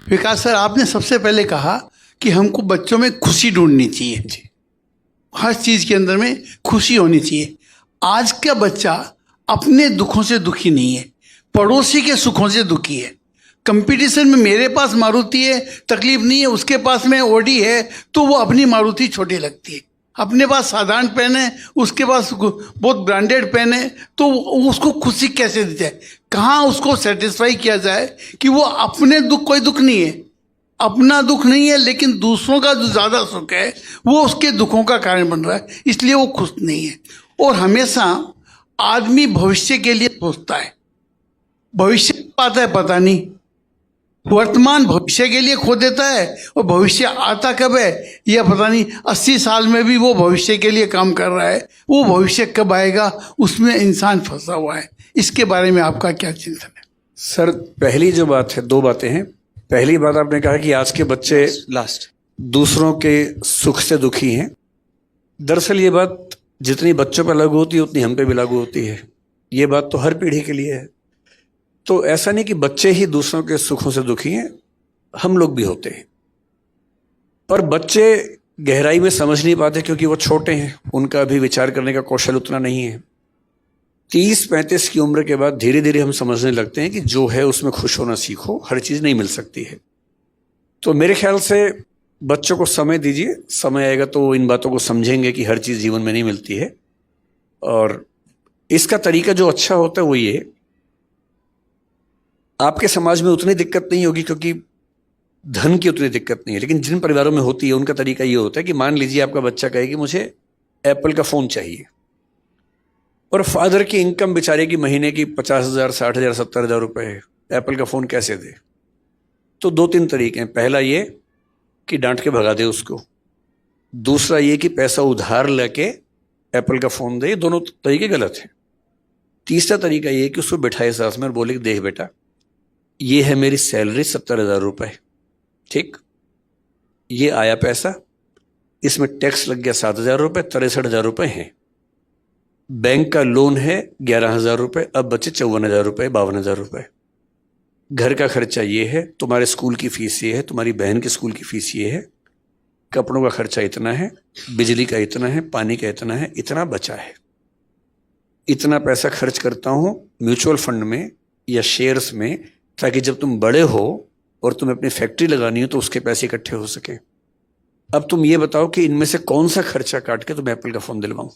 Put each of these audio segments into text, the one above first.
विकास sir, आपने सबसे पहले कहा कि हमको बच्चों में खुशी ढूंढनी चाहिए जी। हर चीज़ के अंदर में खुशी होनी चाहिए। आज का बच्चा अपने दुखों से दुखी नहीं है, पड़ोसी के सुखों से दुखी है। कंपटीशन में मेरे पास मारुति है, तकलीफ नहीं है, उसके पास में ओडी है, तो वो अपनी मारुति छोटी लगती है। अपने पास साधारण पेन है, उसके पास बहुत ब्रांडेड पेन है, तो उसको खुशी कैसे दी जाए? कहाँ उसको सेटिस्फाई किया जाए कि वो अपने दुख, कोई दुख नहीं है, अपना दुख नहीं है, लेकिन दूसरों का जो ज़्यादा सुख है वो उसके दुखों का कारण बन रहा है, इसलिए वो खुश नहीं है। और हमेशा आदमी भविष्य के लिए सोचता है, भविष्य कब आता है पता नहीं, वर्तमान भविष्य के लिए खो देता है, और भविष्य आता कब है यह पता नहीं। 80 साल में भी वो भविष्य के लिए काम कर रहा है, वो भविष्य कब आएगा उसमें इंसान फंसा हुआ है। इसके बारे में आपका क्या चिंतन है? सर, पहली जो बात है, दो बातें हैं। पहली बात आपने कहा कि आज के बच्चे दूसरों के सुख से दुखी हैं। दरअसल ये बात जितनी बच्चों पर लागू होती है उतनी हम पे भी लागू होती है। ये बात तो हर पीढ़ी के लिए है। तो ऐसा नहीं कि बच्चे ही दूसरों के सुखों से दुखी हैं, हम लोग भी होते हैं। पर बच्चे गहराई में समझ नहीं पाते क्योंकि वो छोटे हैं, उनका अभी विचार करने का कौशल उतना नहीं है। 30-35 की उम्र के बाद धीरे धीरे हम समझने लगते हैं कि जो है उसमें खुश होना सीखो, हर चीज़ नहीं मिल सकती है। तो मेरे ख्याल से बच्चों को समय दीजिए, समय आएगा तो इन बातों को समझेंगे कि हर चीज़ जीवन में नहीं मिलती है। और इसका तरीका जो अच्छा होता है वो ये, आपके समाज में उतनी दिक्कत नहीं होगी क्योंकि धन की उतनी दिक्कत नहीं है, लेकिन जिन परिवारों में होती है उनका तरीका ये होता है कि मान लीजिए आपका बच्चा कहे कि मुझे एप्पल का फ़ोन चाहिए, और फादर की इनकम बेचारे की महीने की 50,000, 60,000, 70,000 रुपये है, एप्पल का फ़ोन कैसे दे? तो 2-3 तरीके हैं। पहला ये कि डांट के भगा दे उसको, दूसरा ये कि पैसा उधार लेके एप्पल का फ़ोन दे। ये दोनों तरीके गलत हैं। तीसरा तरीका ये कि उसको बिठाए साथ में और बोले कि देख बेटा, ये है मेरी सैलरी 70,000 रुपये, ठीक, ये आया पैसा, इसमें टैक्स लग गया 7,000 रुपये, 63,000 रुपये हैं, बैंक का लोन है 11,000 रुपये, अब बचे 54,000 रुपये, 52,000 रुपये, घर का खर्चा ये है, तुम्हारे स्कूल की फीस ये है, तुम्हारी बहन के स्कूल की फीस ये है, कपड़ों का खर्चा इतना है, बिजली का इतना है, पानी का इतना है, इतना बचा है, इतना पैसा खर्च करता हूँ म्यूचुअल फंड में या शेयर्स में, ताकि जब तुम बड़े हो और तुम्हें अपनी फैक्ट्री लगानी हो तो उसके पैसे इकट्ठे हो सके। अब तुम ये बताओ कि इनमें से कौन सा खर्चा काट के तुम्हें एप्पल का फ़ोन दिलवाऊं?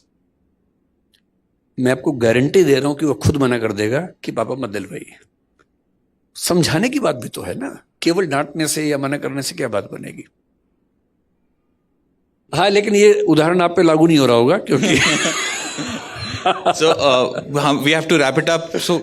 मैं आपको गारंटी दे रहा हूं कि वो खुद मना कर देगा कि पापा मत दिलवाइए। समझाने की बात भी तो है ना, केवल डांटने से या मना करने से क्या बात बनेगी? हाँ, लेकिन ये उदाहरण आप पे लागू नहीं हो रहा होगा क्योंकि So we have to wrap it up. So